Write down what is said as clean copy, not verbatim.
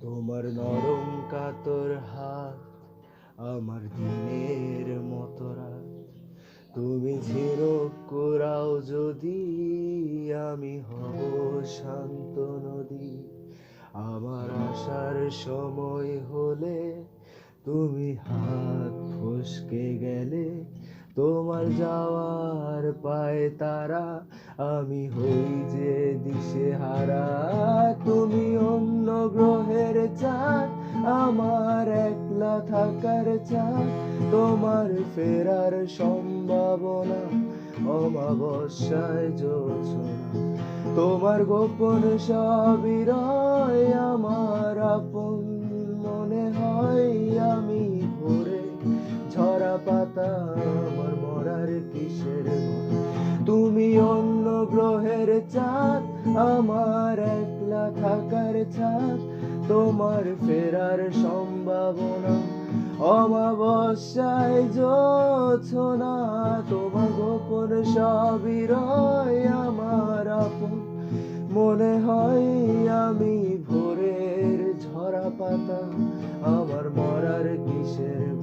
তোমার নরম কাতর হাত আমার দিনের মতো রাত। তুমি ঝিনুক কুড়াও যদি, আমি হব শান্ত নদী। আমার আসার সময় হলে তুমি হাত ফসকে গেলে, তোমার যাওয়ার পায় তারা, আমি হই যে দিশেহারা। তুমি অন্য গ্রহের চাঁদ, আমার একলা থাকার চাঁদ। তোমার ফেরার সম্ভাবনা অমাবস্যায় জোছনা। তোমার গোপন সবই রয় আমার আপন মনে হয়। আমি ভোরে ঝরা পাতা, আমার মরার কিসের ভয়? তুমি অন্য গ্রহের চাঁদ, আমার একলা থাকার ছাদ। তোমার ফেরার সম্ভাবনা অমাবস্যায় জোছনা। তোমার গোপন সবই রয় আমার আপন মনে হয়। আমি ভোরের ঝরা পাতা, আমার মরার কিসের